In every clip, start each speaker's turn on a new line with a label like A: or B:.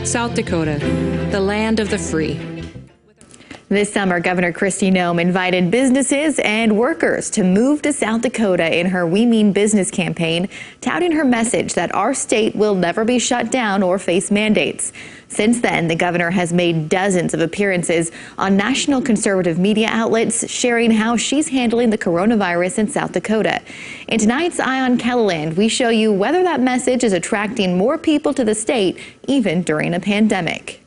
A: South Dakota, the land of the free.
B: This summer, Governor Kristi Noem invited businesses and workers to move to South Dakota in her We Mean Business campaign, touting her message that our state will never be shut down or face mandates. Since then, the governor has made dozens of appearances on national conservative media outlets, sharing how she's handling the coronavirus in South Dakota. In tonight's Eye on KELOLAND, we show you whether that message is attracting more people to the state, even during a pandemic.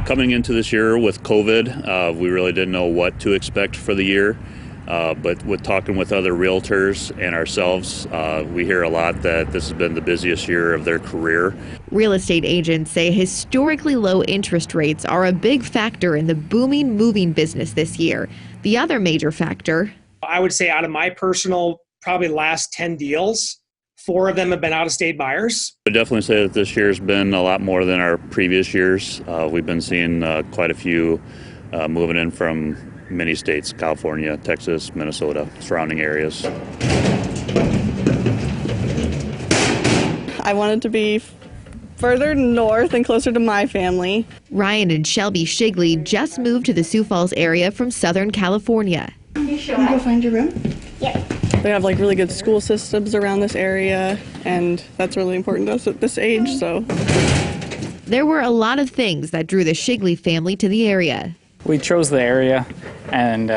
C: Coming into this year with COVID, we really didn't know what to expect for the year. But with talking with other realtors and ourselves, we hear a lot that this has been the busiest year of their career.
B: Real estate agents say historically low interest rates are a big factor in the booming moving business this year. The other major factor,
D: I would say out of my personal, probably last 10 deals, 4 of them have been out-of-state buyers.
C: I would definitely say that this year's been a lot more than our previous years. We've been seeing quite a few moving in from many states: California, Texas, Minnesota, surrounding areas.
E: I wanted to be further north and closer to my family.
B: Ryan and Shelby Shigley just moved to the Sioux Falls area from Southern California.
E: Can you go find your room?
F: Yep.
E: They have like really good school systems around this area, and that's really important to us at this age. So
B: there were a lot of things that drew the Shigley family to the area.
G: We chose the area and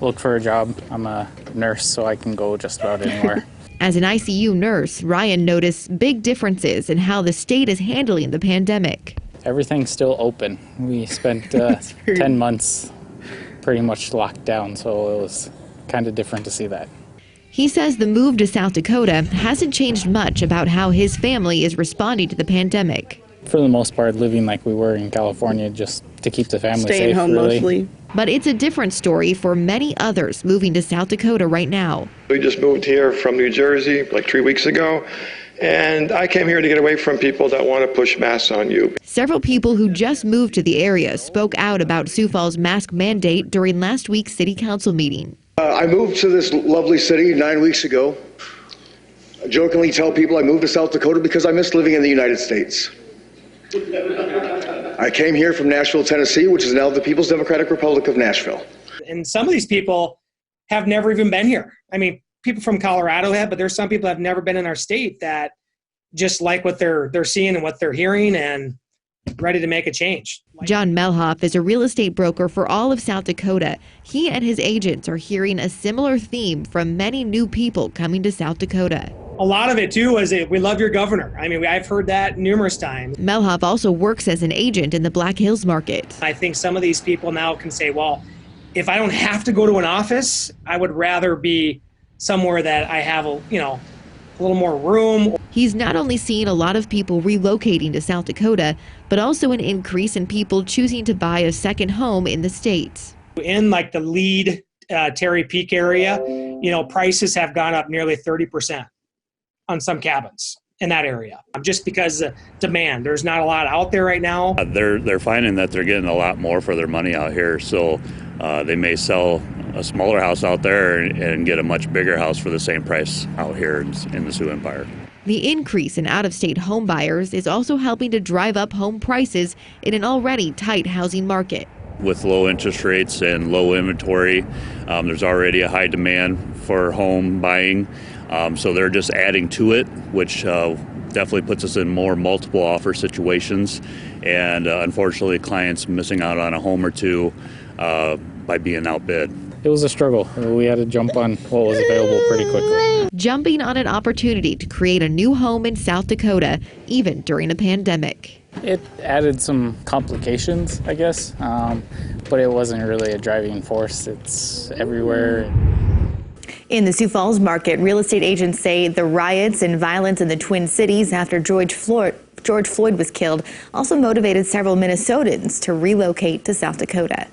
G: looked for a job. I'm a nurse, so I can go just about anywhere.
B: As an ICU nurse, Ryan noticed big differences in how the state is handling the pandemic.
G: Everything's still open. We spent 10 months pretty much locked down, so it was kind of different to see that.
B: He says the move to South Dakota hasn't changed much about how his family is responding to the pandemic.
G: For the most part, living like we were in California, just to keep the family safe.
E: Staying home
G: really.
E: mostly.
B: But it's a different story for many others moving to South Dakota right now.
H: We just moved here from New Jersey like 3 weeks ago, and I came here to get away from people that want to push masks on you.
B: Several people who just moved to the area spoke out about Sioux Falls' mask mandate during last week's city council meeting.
I: I moved to this lovely city 9 weeks ago. I jokingly tell people I moved to South Dakota because I miss living in the United States. I came here from Nashville, Tennessee, which is now the People's Democratic Republic of Nashville.
D: And some of these people have never even been here. I mean, people from Colorado have, but there's some people that have never been in our state that just like what they're seeing and what they're hearing and ready to make a change.
B: John Melhoff is a real estate broker for all of South Dakota. He and his agents are hearing a similar theme from many new people coming to South Dakota.
D: A lot of it, too, is we love your governor. I mean, I've heard that numerous times.
B: Melhoff also works as an agent in the Black Hills market.
D: I think some of these people now can say, well, if I don't have to go to an office, I would rather be somewhere that I have a little more room.
B: He's not only seeing a lot of people relocating to South Dakota, but also an increase in people choosing to buy a second home in the state.
D: In like the lead Terry Peak area, prices have gone up nearly 30% on some cabins in that area, just because of demand. There's not a lot out there right now.
C: They're finding that they're getting a lot more for their money out here, so they may sell a smaller house out there and get a much bigger house for the same price out here in the Sioux Empire.
B: The increase in out-of-state home buyers is also helping to drive up home prices in an already tight housing market.
C: With low interest rates and low inventory, there's already a high demand for home buying, so they're just adding to it, which definitely puts us in more multiple offer situations, and unfortunately clients missing out on a home or two by being outbid.
G: It was a struggle. We had to jump on what was available pretty quickly.
B: Jumping on an opportunity to create a new home in South Dakota, even during a pandemic.
G: It added some complications, I guess, but it wasn't really a driving force. It's everywhere.
B: In the Sioux Falls market, real estate agents say the riots and violence in the Twin Cities after George Floyd was killed also motivated several Minnesotans to relocate to South Dakota.